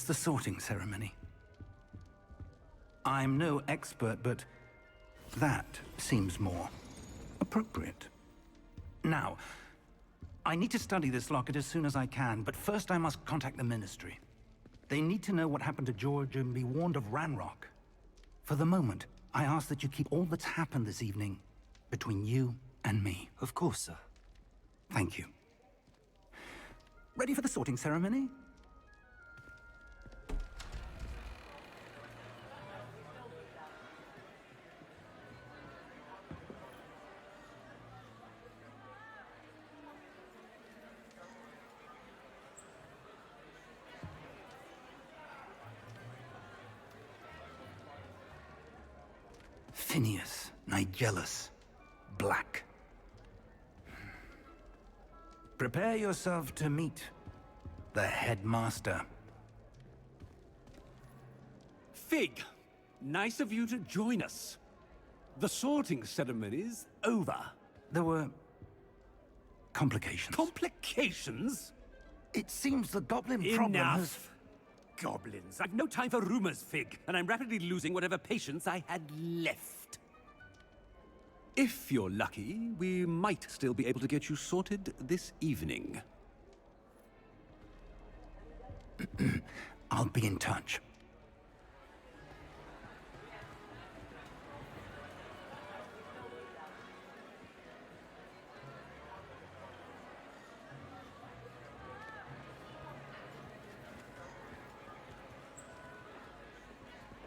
is the sorting ceremony. I'm no expert, but that seems more appropriate. Now, I need to study this locket as soon as I can, but first I must contact the Ministry. They need to know what happened to George and be warned of Ranrock. For the moment, I ask that you keep all that's happened this evening between you and me. Of course, sir. Thank you. Ready for the sorting ceremony? Phineas, Nigellus, Black. Prepare yourself to meet the headmaster. Fig, nice of you to join us. The sorting ceremony's over. There were complications. Complications? It seems the goblin problem has... Enough! Goblins. I've no time for rumors, Fig, and I'm rapidly losing whatever patience I had left. If you're lucky, we might still be able to get you sorted this evening. I'll be in touch.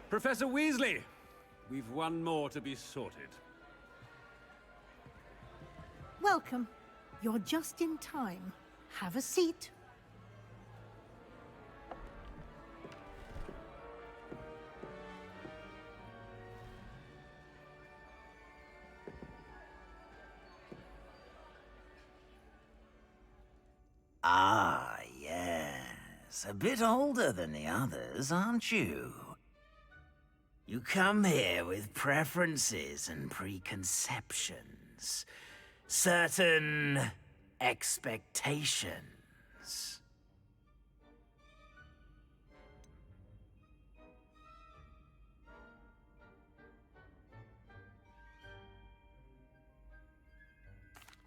Professor Weasley, we've one more to be sorted. Welcome. You're just in time. Have a seat. Ah, yes. A bit older than the others, aren't you? You come here with preferences and preconceptions. Certain expectations.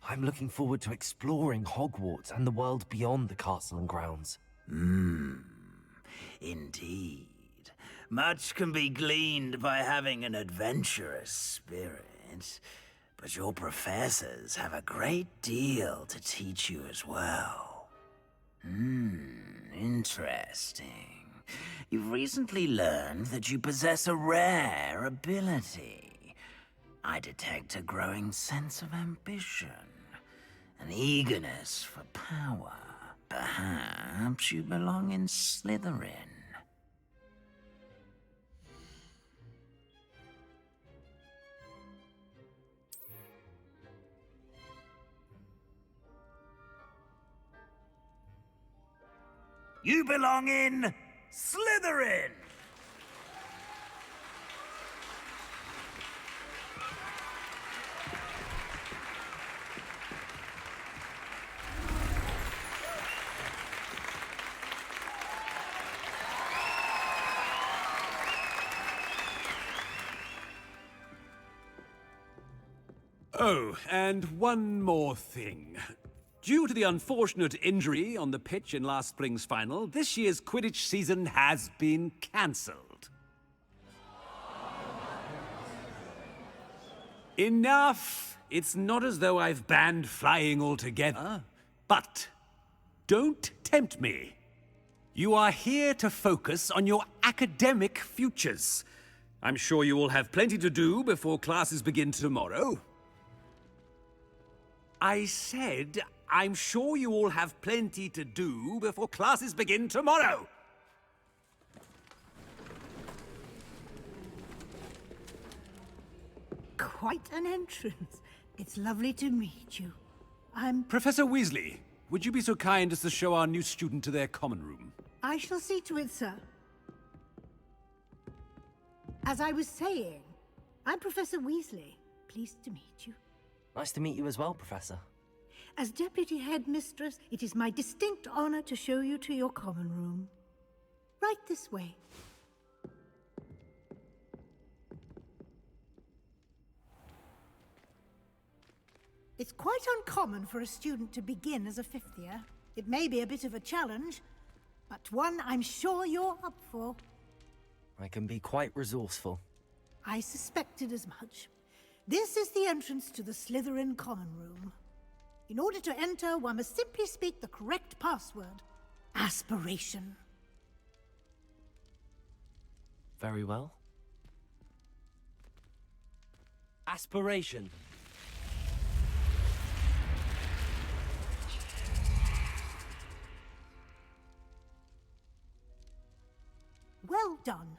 I'm looking forward to exploring Hogwarts and the world beyond the castle and grounds. Indeed. Much can be gleaned by having an adventurous spirit, but your professors have a great deal to teach you as well. Interesting. You've recently learned that you possess a rare ability. I detect a growing sense of ambition, an eagerness for power. Perhaps you belong in Slytherin. You belong in Slytherin! Oh, and one more thing. Due to the unfortunate injury on the pitch in last spring's final, this year's Quidditch season has been cancelled. Enough! It's not as though I've banned flying altogether. But don't tempt me. You are here to focus on your academic futures. I'm sure you will have plenty to do before classes begin tomorrow. I said, I'm sure you all have plenty to do before classes begin tomorrow. Quite an entrance. It's lovely to meet you. Professor Weasley, would you be so kind as to show our new student to their common room? I shall see to it, sir. As I was saying, I'm Professor Weasley. Pleased to meet you. Nice to meet you as well, Professor. As Deputy Headmistress, it is my distinct honor to show you to your common room. Right this way. It's quite uncommon for a student to begin as a fifth year. It may be a bit of a challenge, but one I'm sure you're up for. I can be quite resourceful. I suspected as much. This is the entrance to the Slytherin Common Room. In order to enter, one must simply speak the correct password. Aspiration. Very well. Aspiration. Well done.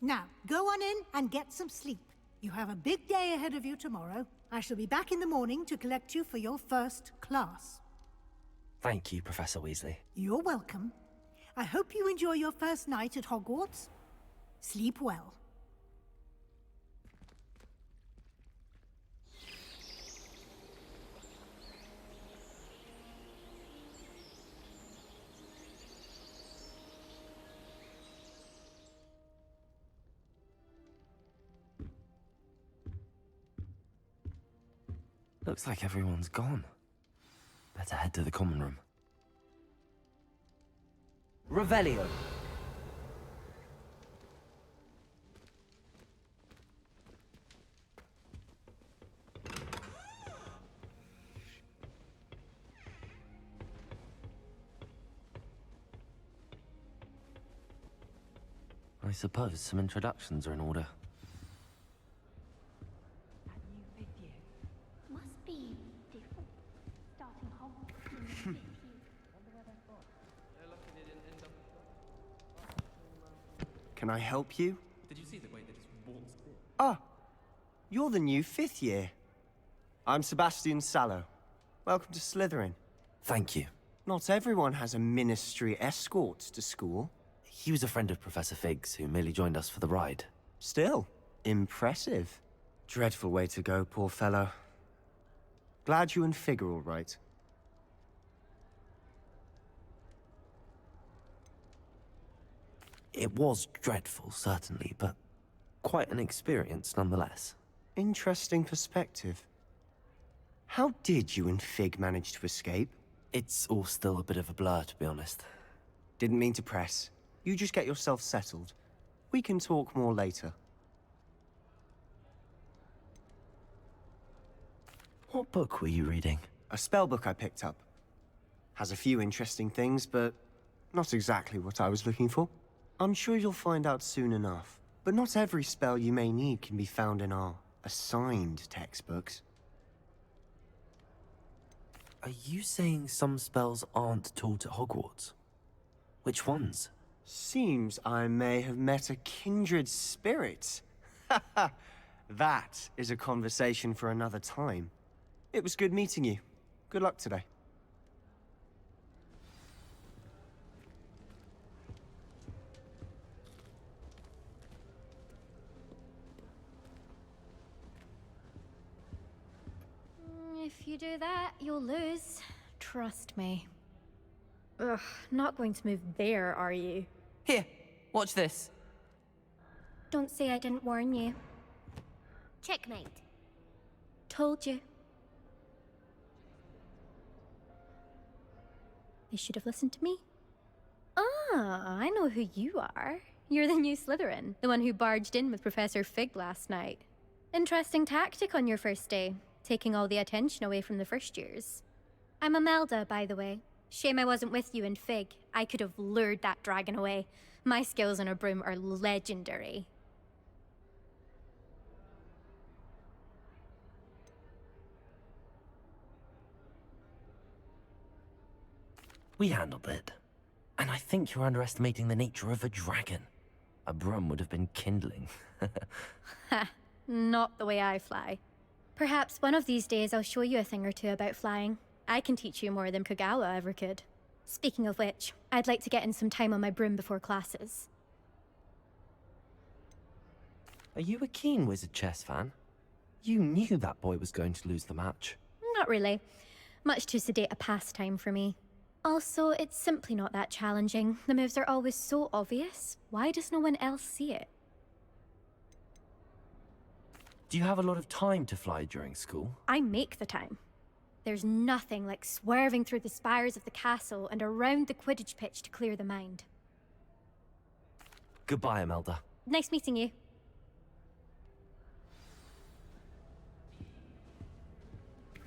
Now, go on in and get some sleep. You have a big day ahead of you tomorrow. I shall be back in the morning to collect you for your first class. Thank you, Professor Weasley. You're welcome. I hope you enjoy your first night at Hogwarts. Sleep well. Looks like everyone's gone. Better head to the common room. Revelio. I suppose some introductions are in order. Must be different. Starting Hogwarts in the fifth year. Can I help you? Did you see the way they just waltzed in? Ah, you're the new fifth year. I'm Sebastian Sallow. Welcome to Slytherin. Thank you. Not everyone has a ministry escort to school. He was a friend of Professor Fig's who merely joined us for the ride. Still, impressive. Dreadful way to go, poor fellow. Glad you and Fig are all right. It was dreadful, certainly, but quite an experience nonetheless. Interesting perspective. How did you and Fig manage to escape? It's all still a bit of a blur, to be honest. Didn't mean to press. You just get yourself settled. We can talk more later. What book were you reading? A spell book I picked up. Has a few interesting things, but not exactly what I was looking for. I'm sure you'll find out soon enough. But not every spell you may need can be found in our assigned textbooks. Are you saying some spells aren't taught at Hogwarts? Which ones? Seems I may have met a kindred spirit. That is a conversation for another time. It was good meeting you. Good luck today. If you do that, you'll lose. Trust me. Ugh, not going to move there, are you? Here, watch this. Don't say I didn't warn you. Checkmate. Told you. They should have listened to me. Ah, I know who you are. You're the new Slytherin, the one who barged in with Professor Fig last night. Interesting tactic on your first day, taking all the attention away from the first years. I'm Imelda, by the way. Shame I wasn't with you and Fig. I could have lured that dragon away. My skills on a broom are legendary. We handled it. And I think you're underestimating the nature of a dragon. A broom would have been kindling. Ha, not the way I fly. Perhaps one of these days I'll show you a thing or two about flying. I can teach you more than Kogawa ever could. Speaking of which, I'd like to get in some time on my broom before classes. Are you a keen Wizard Chess fan? You knew that boy was going to lose the match. Not really. Much too sedate a pastime for me. Also, it's simply not that challenging. The moves are always so obvious. Why does no one else see it? Do you have a lot of time to fly during school? I make the time. There's nothing like swerving through the spires of the castle and around the Quidditch pitch to clear the mind. Goodbye, Imelda. Nice meeting you.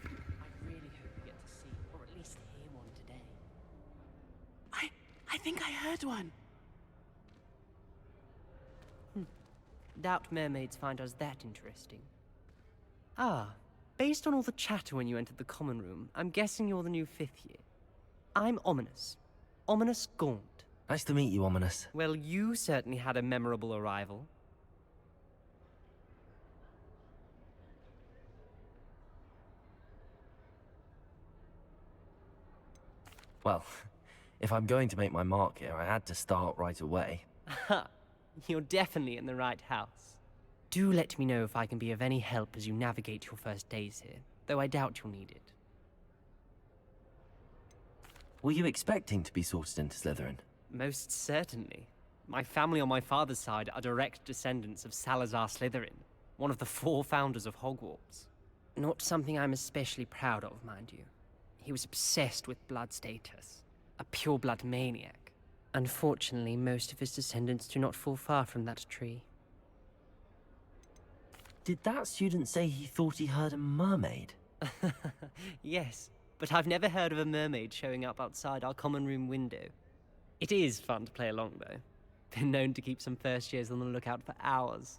I really hope we get to see, or at least hear one today. I think I heard one. Doubt mermaids find us that interesting. Ah, based on all the chatter when you entered the common room, I'm guessing you're the new 5th year. I'm Ominous. Ominous Gaunt. Nice to meet you, Ominous. Well, you certainly had a memorable arrival. Well, if I'm going to make my mark here, I had to start right away. Ha! You're definitely in the right house. Do let me know if I can be of any help as you navigate your first days here, though I doubt you'll need it. Were you expecting to be sorted into Slytherin? Most certainly. My family on my father's side are direct descendants of Salazar Slytherin, one of the 4 founders of Hogwarts. Not something I'm especially proud of, mind you. He was obsessed with blood status, a pure-blood maniac. Unfortunately, most of his descendants do not fall far from that tree. Did that student say he thought he heard a mermaid? Yes, but I've never heard of a mermaid showing up outside our common room window. It is fun to play along, though. Been known to keep some first years on the lookout for hours.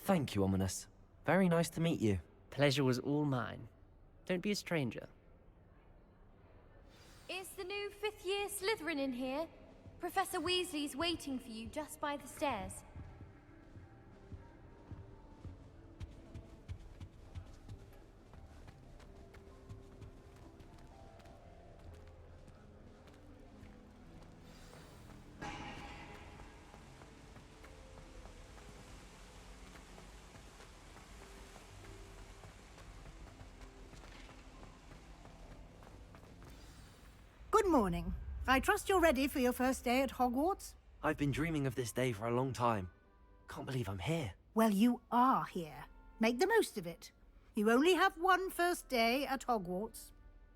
Thank you, Ominous. Very nice to meet you. Pleasure was all mine. Don't be a stranger. Is the new 5th year Slytherin in here? Professor Weasley's waiting for you just by the stairs. Good morning. I trust you're ready for your first day at Hogwarts? I've been dreaming of this day for a long time. Can't believe I'm here. Well, you are here. Make the most of it. You only have one first day at Hogwarts.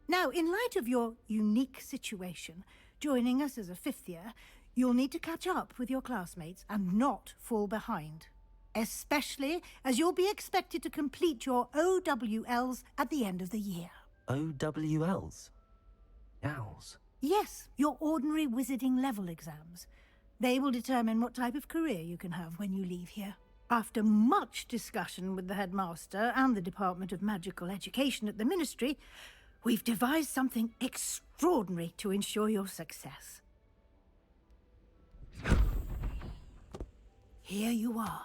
Now, in light of your unique situation, joining us as a 5th year, you'll need to catch up with your classmates and not fall behind. Especially as you'll be expected to complete your OWLs at the end of the year. OWLs? Owls? Yes, your ordinary wizarding level exams. They will determine what type of career you can have when you leave here. After much discussion with the headmaster and the Department of Magical Education at the Ministry, we've devised something extraordinary to ensure your success. Here you are.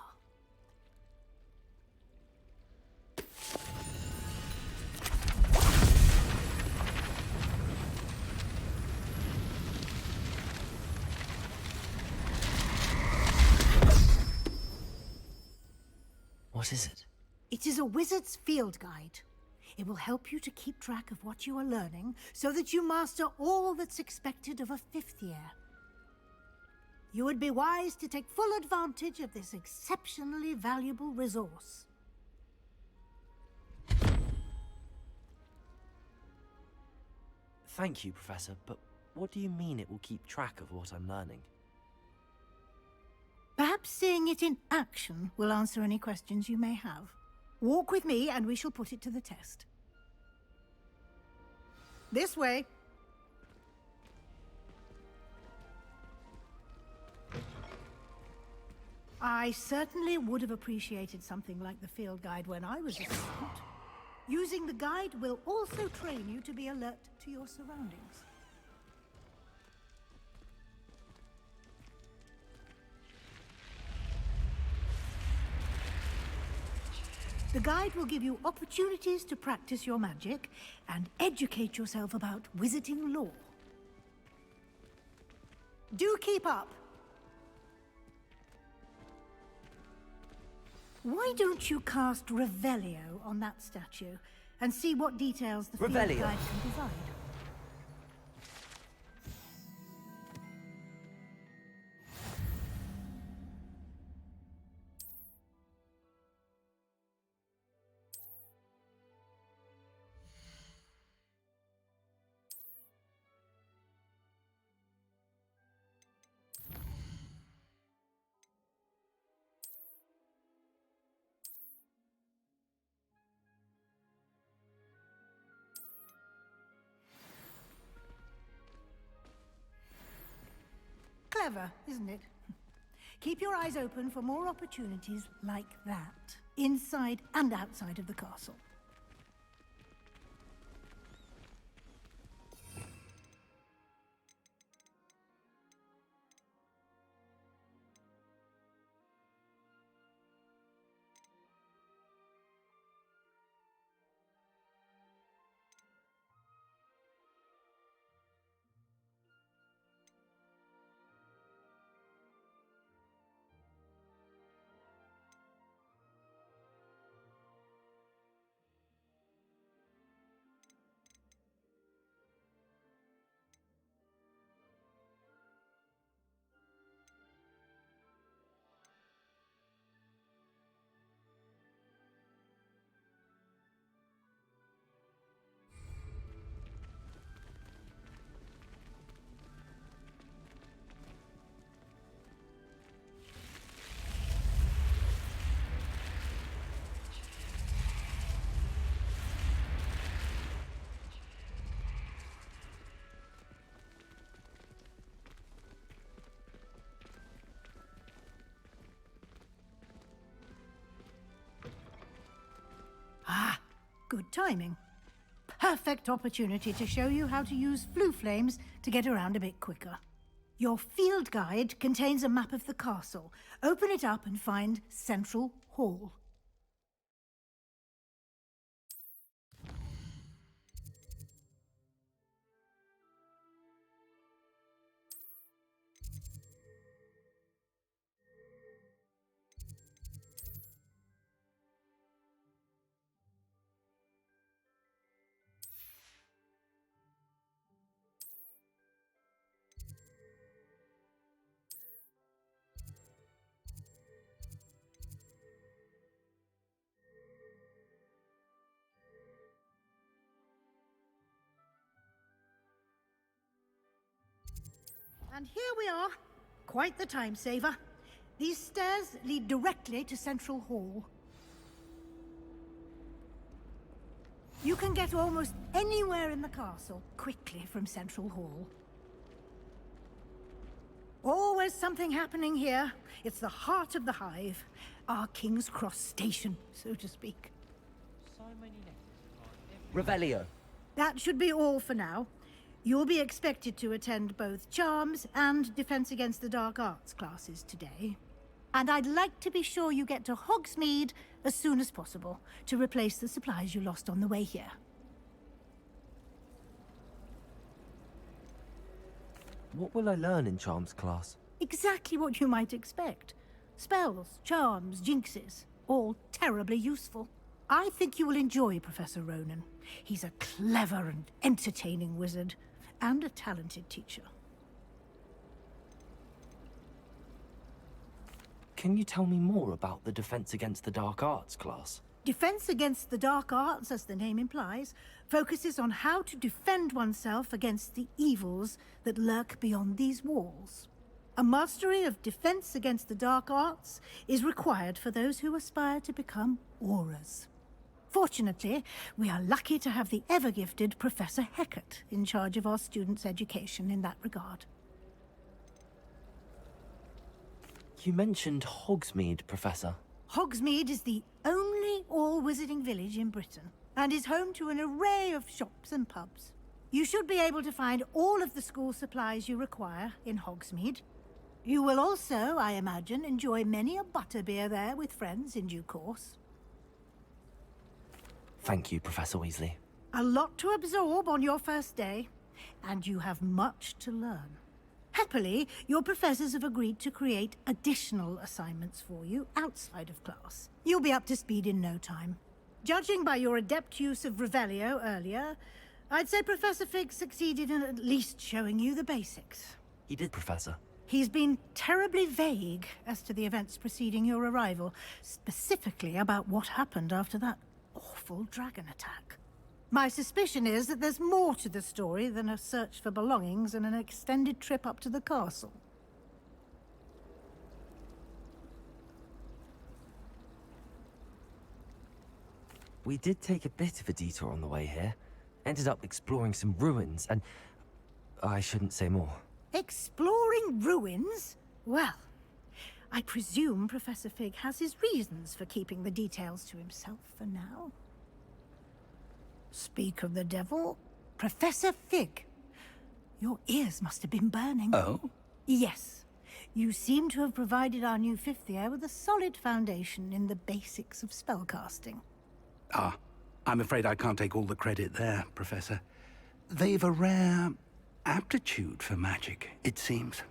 What is it? It is a wizard's field guide. It will help you to keep track of what you are learning so that you master all that's expected of a 5th year. You would be wise to take full advantage of this exceptionally valuable resource. Thank you, Professor, but what do you mean it will keep track of what I'm learning? Perhaps seeing it in action will answer any questions you may have. Walk with me and we shall put it to the test. This way. I certainly would have appreciated something like the field guide when I was a student. Using the guide will also train you to be alert to your surroundings. The guide will give you opportunities to practice your magic and educate yourself about wizarding lore. Do keep up. Why don't you cast Revelio on that statue and see what details the field Revelio? guide can provide? Clever, isn't it? Keep your eyes open for more opportunities like that, inside and outside of the castle. Ah, good timing. Perfect opportunity to show you how to use flue flames to get around a bit quicker. Your field guide contains a map of the castle. Open it up and find Central Hall. And here we are. Quite the time saver. These stairs lead directly to Central Hall. You can get almost anywhere in the castle quickly from Central Hall. Always something happening here. It's the heart of the hive. Our King's Cross station, so to speak. Revelio. That should be all for now. You'll be expected to attend both Charms and Defense Against the Dark Arts classes today. And I'd like to be sure you get to Hogsmeade as soon as possible to replace the supplies you lost on the way here. What will I learn in Charms class? Exactly what you might expect. Spells, charms, jinxes, all terribly useful. I think you will enjoy Professor Ronan. He's a clever and entertaining wizard, and a talented teacher. Can you tell me more about the Defense Against the Dark Arts class? Defense Against the Dark Arts, as the name implies, focuses on how to defend oneself against the evils that lurk beyond these walls. A mastery of Defense Against the Dark Arts is required for those who aspire to become Auras. Fortunately, we are lucky to have the ever-gifted Professor Hecat in charge of our students' education in that regard. You mentioned Hogsmeade, Professor. Hogsmeade is the only all-wizarding village in Britain, and is home to an array of shops and pubs. You should be able to find all of the school supplies you require in Hogsmeade. You will also, I imagine, enjoy many a butterbeer there with friends in due course. Thank you, Professor Weasley. A lot to absorb on your first day, and you have much to learn. Happily, your professors have agreed to create additional assignments for you outside of class. You'll be up to speed in no time. Judging by your adept use of Revelio earlier, I'd say Professor Fig succeeded in at least showing you the basics. He did, Professor. He's been terribly vague as to the events preceding your arrival, specifically about what happened after that awful dragon attack. My suspicion is that there's more to the story than a search for belongings and an extended trip up to the castle. We did take a bit of a detour on the way here. Ended up exploring some ruins and... I shouldn't say more. Exploring Exploring ruins? Well, I presume Professor Fig has his reasons for keeping the details to himself for now. Speak of the devil, Professor Fig. Your ears must have been burning. Oh? Yes. You seem to have provided our new fifth year with a solid foundation in the basics of spellcasting. Ah, I'm afraid I can't take all the credit there, Professor. They've a rare aptitude for magic, it seems.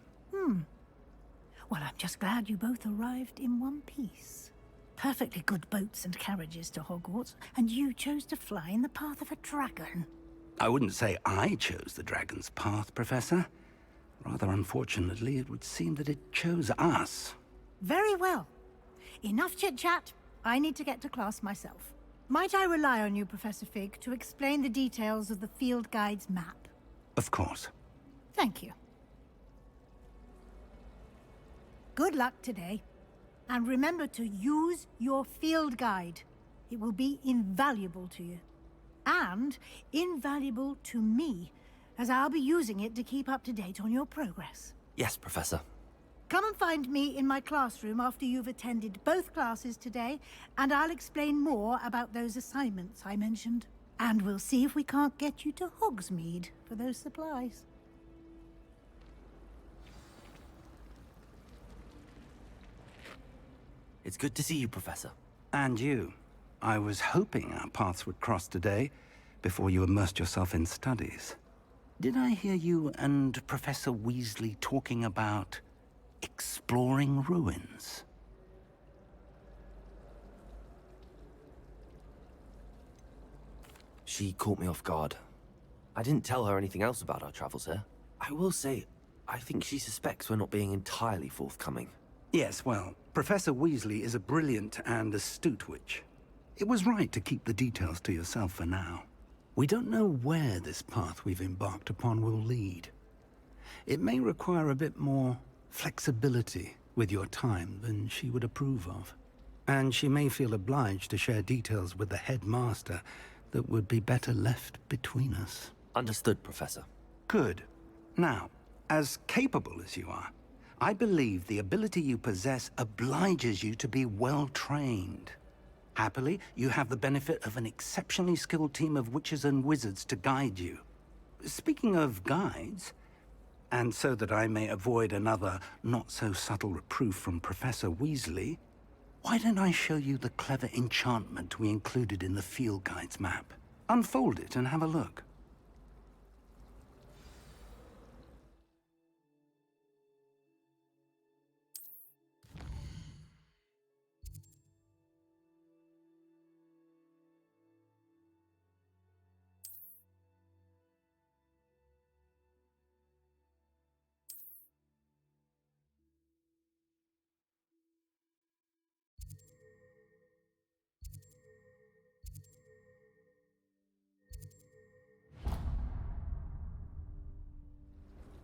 Well, I'm just glad you both arrived in one piece. Perfectly good boats and carriages to Hogwarts, and you chose to fly in the path of a dragon. I wouldn't say I chose the dragon's path, Professor. Rather unfortunately, it would seem that it chose us. Very well. Enough chit-chat. I need to get to class myself. Might I rely on you, Professor Fig, to explain the details of the field guide's map? Of course. Thank you. Good luck today. And remember to use your field guide. It will be invaluable to you. And invaluable to me, as I'll be using it to keep up to date on your progress. Yes, Professor. Come and find me in my classroom after you've attended both classes today, and I'll explain more about those assignments I mentioned. And we'll see if we can't get you to Hogsmeade for those supplies. It's good to see you, Professor. And you. I was hoping our paths would cross today, before you immersed yourself in studies. Did I hear you and Professor Weasley talking about exploring ruins? She caught me off guard. I didn't tell her anything else about our travels here. I will say, I think she suspects we're not being entirely forthcoming. Yes, well, Professor Weasley is a brilliant and astute witch. It was right to keep the details to yourself for now. We don't know where this path we've embarked upon will lead. It may require a bit more flexibility with your time than she would approve of. And she may feel obliged to share details with the headmaster that would be better left between us. Understood, Professor. Good. Now, as capable as you are, I believe the ability you possess obliges you to be well trained. Happily, you have the benefit of an exceptionally skilled team of witches and wizards to guide you. Speaking of guides, and so that I may avoid another not-so-subtle reproof from Professor Weasley, why don't I show you the clever enchantment we included in the field guide's map? Unfold it and have a look.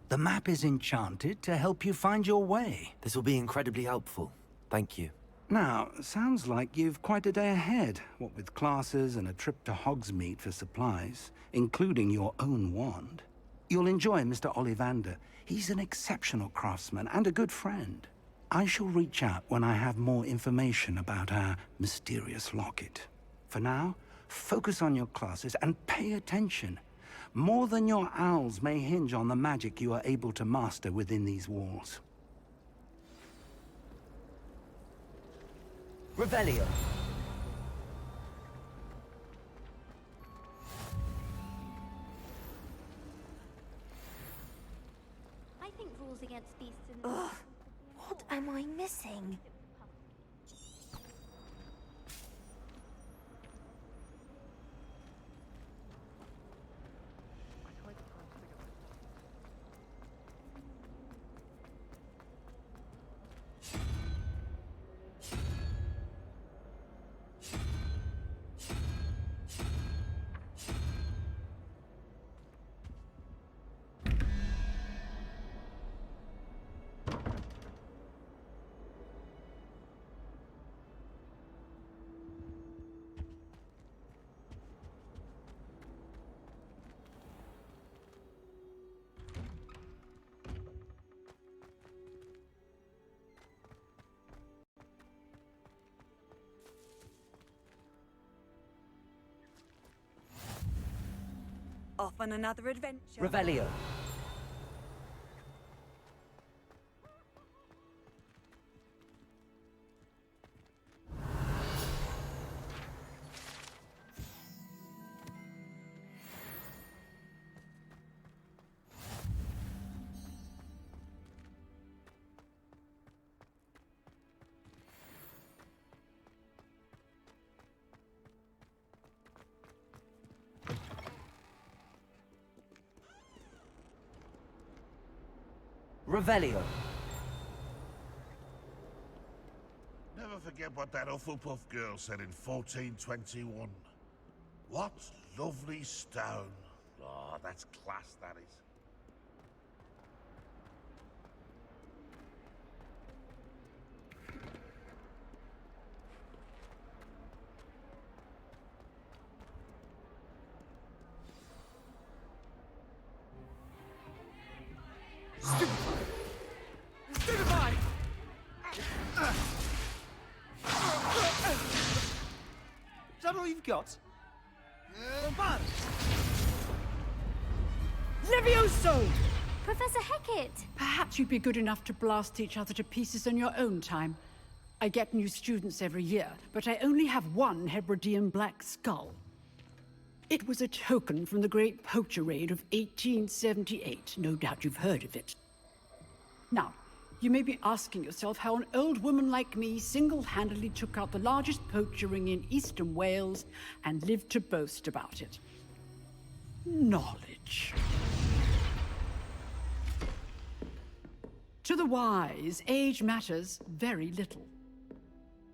The map is enchanted to help you find your way. This will be incredibly helpful. Thank you. Now, sounds like you've quite a day ahead, what with classes and a trip to Hogsmeade for supplies, including your own wand. You'll enjoy Mr. Ollivander. He's an exceptional craftsman and a good friend. I shall reach out when I have more information about our mysterious locket. For now, focus on your classes and pay attention. More than your owls may hinge on the magic you are able to master within these walls. Revelio. I think rules against beasts and... Ugh, what am I missing? Off on another adventure. Revelio. Revelio. Never forget what that Hufflepuff girl said in 1421. What lovely stone. Oh, that's class, that is. Stupefy! Is that all you've got? Bombard! Levioso! Professor Hecat! Perhaps you'd be good enough to blast each other to pieces in your own time. I get new students every year, but I only have one Hebridean black skull. It was a token from the Great Poacher Raid of 1878. No doubt you've heard of it. Now, you may be asking yourself how an old woman like me single-handedly took out the largest poacher ring in eastern Wales and lived to boast about it. Knowledge. To the wise, age matters very little.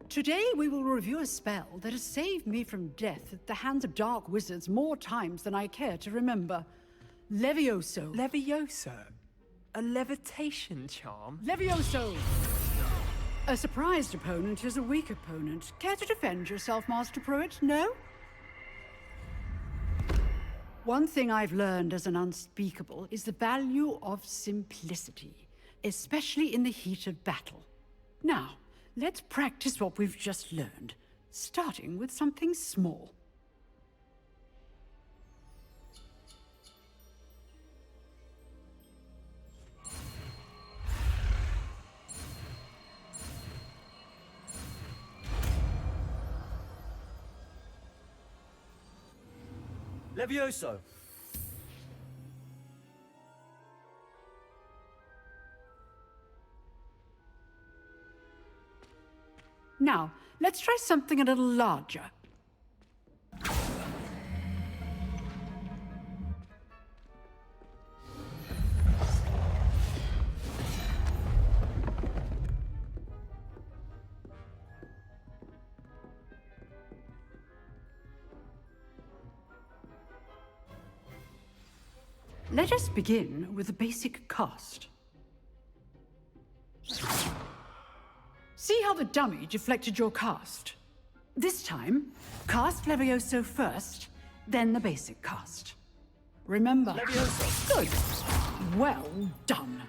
Today we will review a spell that has saved me from death at the hands of dark wizards more times than I care to remember. Levioso. Levioso? A levitation charm? Levioso! A surprised opponent is a weak opponent. Care to defend yourself, Master Pruitt? No? One thing I've learned as an unspeakable is the value of simplicity, especially in the heat of battle. Now, let's practice what we've just learned, starting with something small. Levioso. Now, let's try something a little larger. Let us begin with the basic cast. See how the dummy deflected your cast? This time, cast Levioso first, then the basic cast. Remember? Levioso! Good. Well done.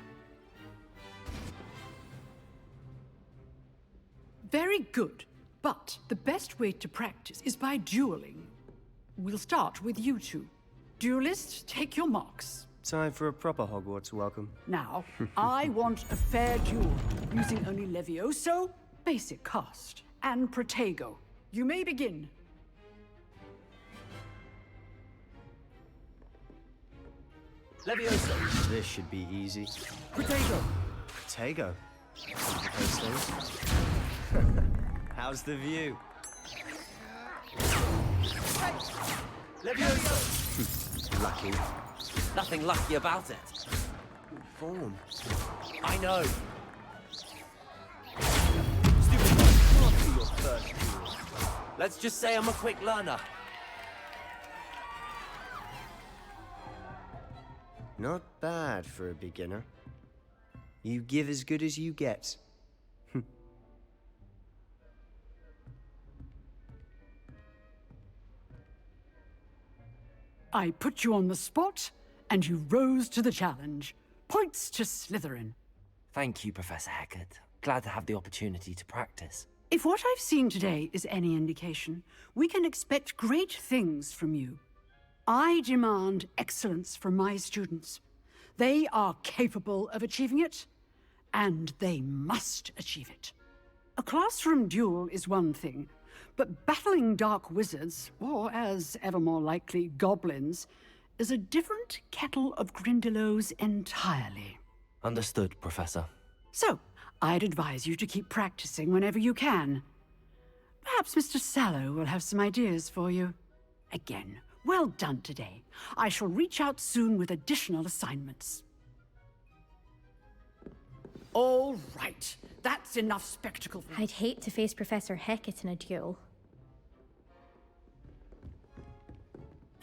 Very good. But the best way to practice is by dueling. We'll start with you two. Duelists, take your marks. Time for a proper Hogwarts welcome. Now, I want a fair duel, using only Levioso, basic cast, and Protego. You may begin. Levioso. This should be easy. Protego. Protego. How's the view? Levioso. Lucky. Nothing lucky about it. Form. I know. Stupid one. Can't be your first duel. Let's just say I'm a quick learner. Not bad for a beginner. You give as good as you get. I put you on the spot, and you rose to the challenge. Points to Slytherin. Thank you, Professor Hecat. Glad to have the opportunity to practice. If what I've seen today is any indication, we can expect great things from you. I demand excellence from my students. They are capable of achieving it, and they must achieve it. A classroom duel is one thing, but battling dark wizards, or as ever more likely, goblins, is a different kettle of Grindylows entirely. Understood, Professor. So, I'd advise you to keep practicing whenever you can. Perhaps Mr. Sallow will have some ideas for you. Again, well done today. I shall reach out soon with additional assignments. All right, that's enough spectacle. I'd hate to face Professor Hecat in a duel.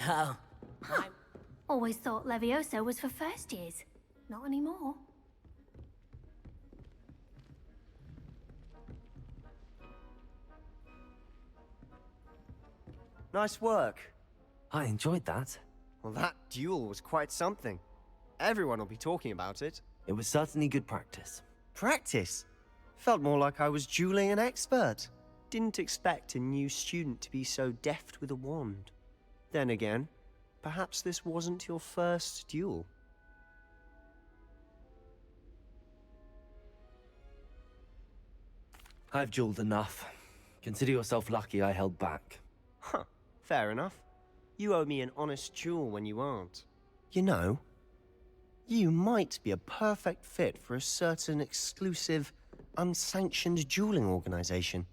Oh, I always thought Levioso was for first years. Not anymore. Nice work. I enjoyed that. Well, that duel was quite something. Everyone will be talking about it. It was certainly good practice. Practice? Felt more like I was dueling an expert. Didn't expect a new student to be so deft with a wand. Then again, perhaps this wasn't your first duel. I've dueled enough. Consider yourself lucky I held back. Huh, fair enough. You owe me an honest duel when you aren't. You know, you might be a perfect fit for a certain exclusive, unsanctioned dueling organization.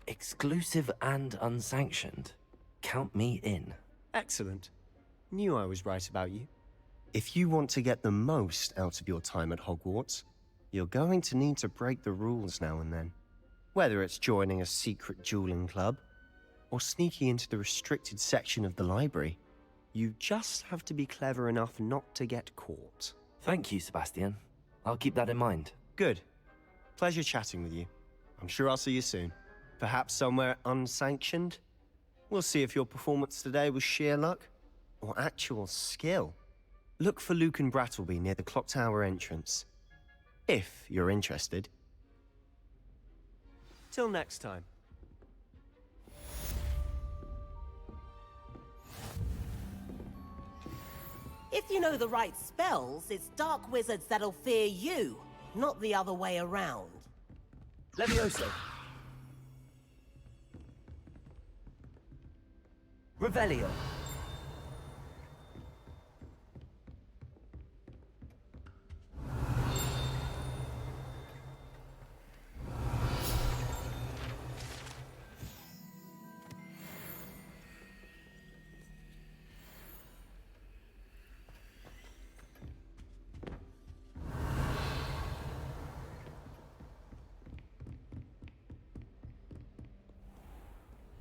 Exclusive and unsanctioned. Count me in. Excellent. Knew I was right about you. If you want to get the most out of your time at Hogwarts, you're going to need to break the rules now and then. Whether it's joining a secret dueling club, or sneaking into the restricted section of the library, you just have to be clever enough not to get caught. Thank you, Sebastian. I'll keep that in mind. Good. Pleasure chatting with you. I'm sure I'll see you soon. Perhaps somewhere unsanctioned? We'll see if your performance today was sheer luck, or actual skill. Look for Luke and Brattleby near the clock tower entrance. If you're interested. Till next time. If you know the right spells, it's dark wizards that'll fear you, not the other way around. Levioso. Revelio.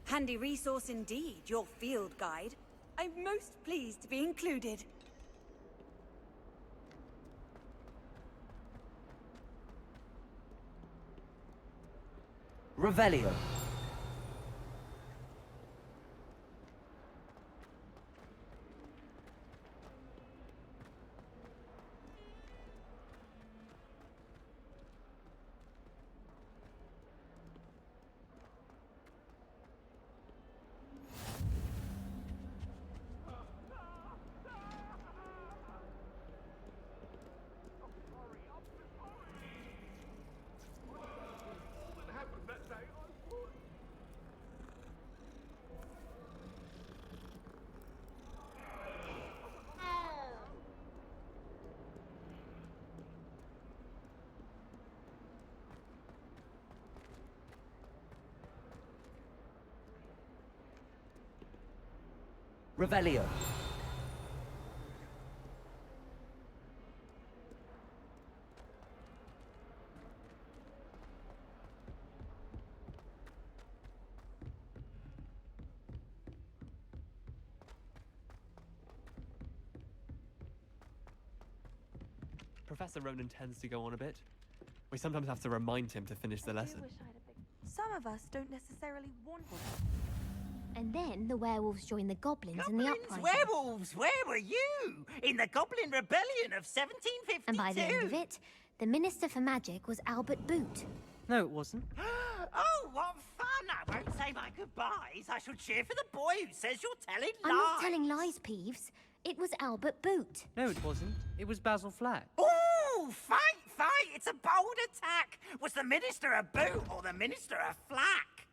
Handy resource indeed, your field guide. I'm most pleased to be included. Revelio. Revelio. Professor Ronan tends to go on a bit. We sometimes have to remind him to finish the lesson. Some of us don't necessarily want one. And then the werewolves join the goblins in the uprising. Werewolves, where were you? In the Goblin Rebellion of 1752? And by the end of it, The Minister for Magic was Albert Boot. No, it wasn't. Oh, what fun! I won't say my goodbyes. I shall cheer for the boy who says you're telling lies. I'm not telling lies, Peeves. It was Albert Boot. No, it wasn't. It was Basil Flack. Ooh, fight! It's a bold attack. Was the Minister a boot or the Minister a flack?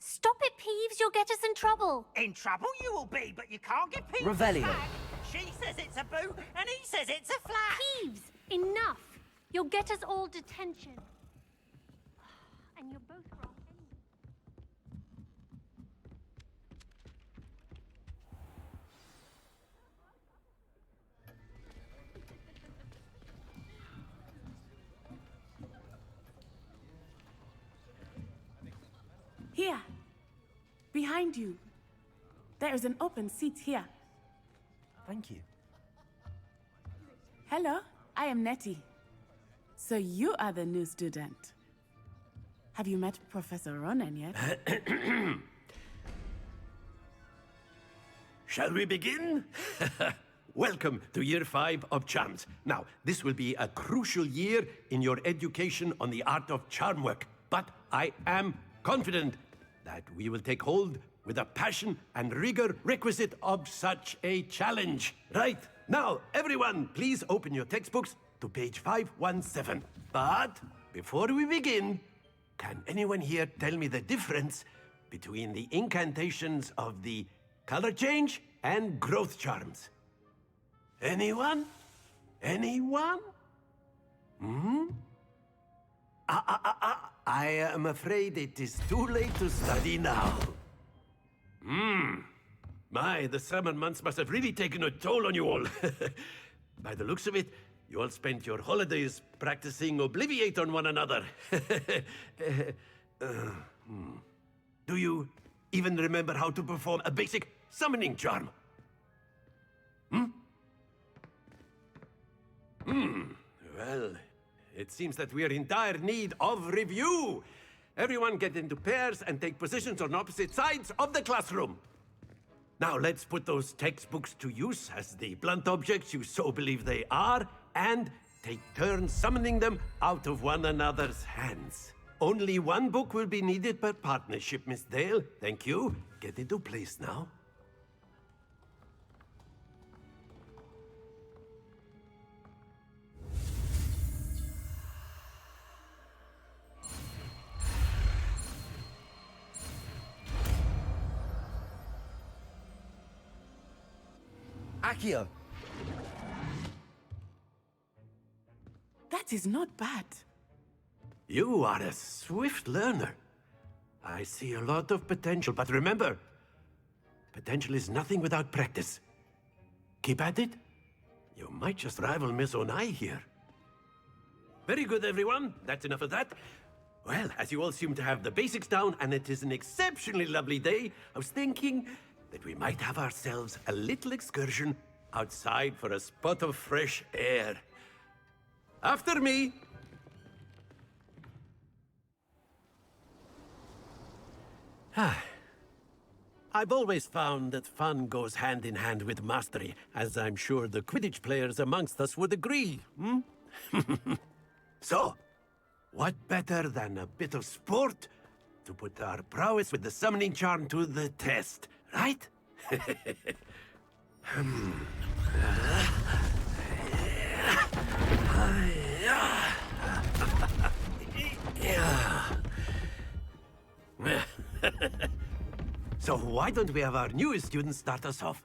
Stop it, Peeves. You'll get us in trouble. In trouble you will be, but you can't get Peeves Revelio. back. She says it's a boot, and he says it's a flack. Peeves, enough. You'll get us all detention. And you're both wrong anyway. Here. Behind you. There is an open seat here. Thank you. Hello, I am Nettie. So you are the new student. Have you met Professor Ronan yet? Shall we begin? Welcome to Year 5 of Charms. Now, this will be a crucial year in your education on the art of charm work, but I am confident that we will take hold with the passion and rigor requisite of such a challenge. Right, now, everyone, please open your textbooks to page 517. But before we begin, can anyone here tell me the difference between the incantations of the color change and growth charms? Anyone? Anyone? I am afraid it is too late to study now. My, the summer months must have really taken a toll on you all. By the looks of it, you all spent your holidays practicing Obliviate on one another. Do you even remember how to perform a basic summoning charm? Well, it seems that we are in dire need of review. Everyone get into pairs and take positions on opposite sides of the classroom. Now let's put those textbooks to use as the blunt objects you so believe they are, and take turns summoning them out of one another's hands. Only one book will be needed per partnership, Miss Dale. Thank you. Get into place now. Accio! That is not bad. You are a swift learner. I see a lot of potential, but remember, potential is nothing without practice. Keep at it. You might just rival Miss Onai here. Very good, everyone. That's enough of that. Well, as you all seem to have the basics down, and it is an exceptionally lovely day, I was thinking that we might have ourselves a little excursion outside for a spot of fresh air. After me! I've always found that fun goes hand in hand with mastery, as I'm sure the Quidditch players amongst us would agree, So, what better than a bit of sport to put our prowess with the summoning charm to the test, right? So why don't we have our newest student start us off?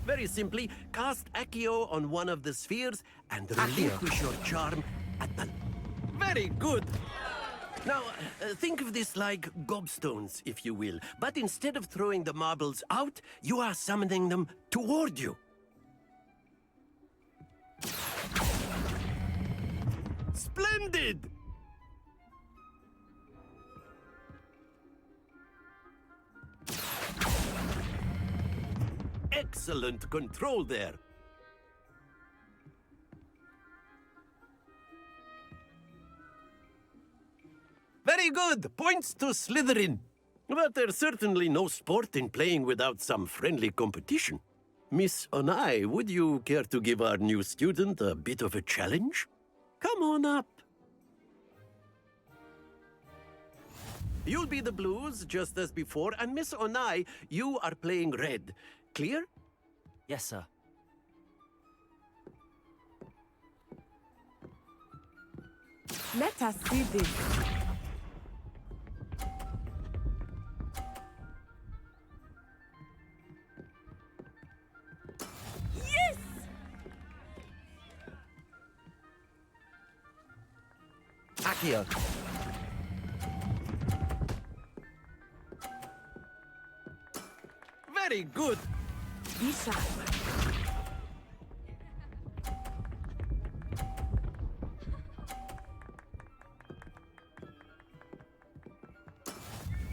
Very simply, cast Accio on one of the spheres and relinquish your charm at the... Very good! Now, think of this like gobstones, if you will. But instead of throwing the marbles out, you are summoning them toward you. Splendid! Excellent control there. Very good. Points to Slytherin. But there's certainly no sport in playing without some friendly competition. Miss Onai, would you care to give our new student a bit of a challenge? Come on up. You'll be the blues, just as before, and Miss Onai, you are playing red. Clear? Yes, sir. Let us see this. Yes! Accio. Very good. Be sharp.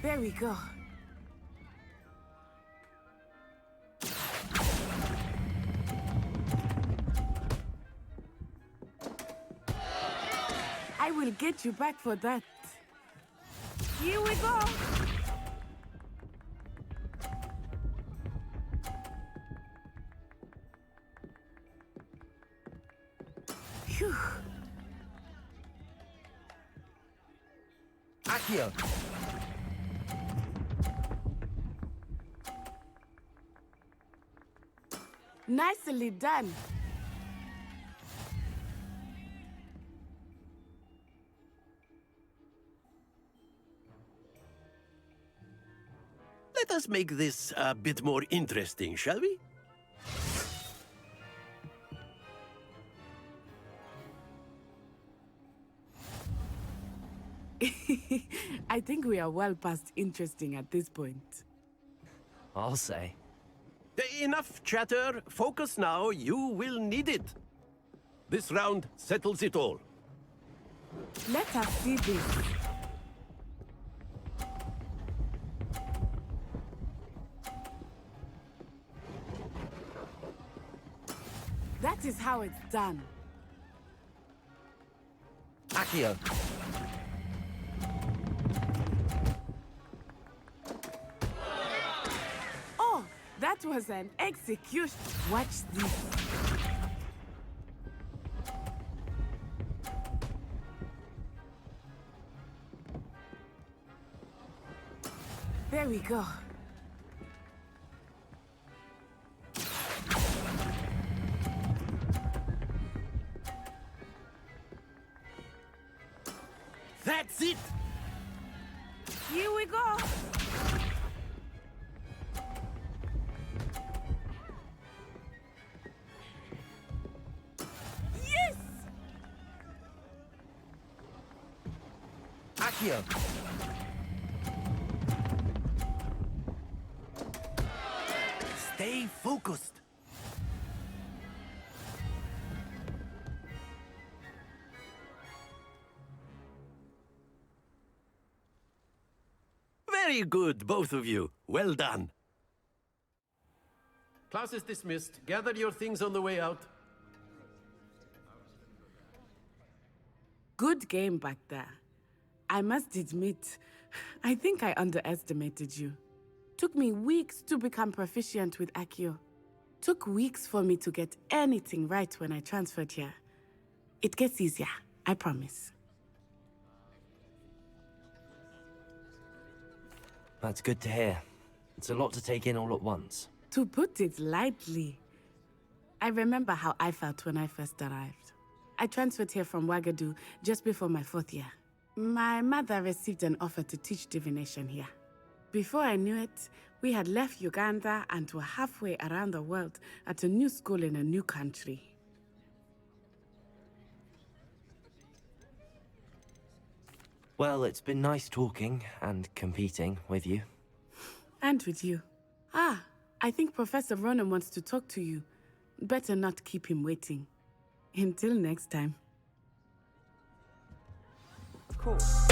There we go. I will get you back for that. Here we go. Phew. Accio. Nicely done. Let us make this a bit more interesting, shall we? I think we are well past interesting at this point. I'll say. Enough chatter. Focus now. You will need it. This round settles it all. Let us see this. That is how it's done. Accio. Oh, that was an execution. Watch this. There we go. That's it! Here we go! Yes! Accio. Stay focused. Very good, both of you. Well done. Class is dismissed. Gather your things on the way out. Good game back there. I must admit, I think I underestimated you. Took me weeks to become proficient with Accio. Took weeks for me to get anything right when I transferred here. It gets easier, I promise. That's good to hear. It's a lot to take in all at once. To put it lightly, I remember how I felt when I first arrived. I transferred here from Ouagadougou just before my 4th year. My mother received an offer to teach divination here. Before I knew it, we had left Uganda and were halfway around the world at a new school in a new country. Well, it's been nice talking and competing with you. And with you. Ah, I think Professor Ronan wants to talk to you. Better not keep him waiting. Until next time. Of course.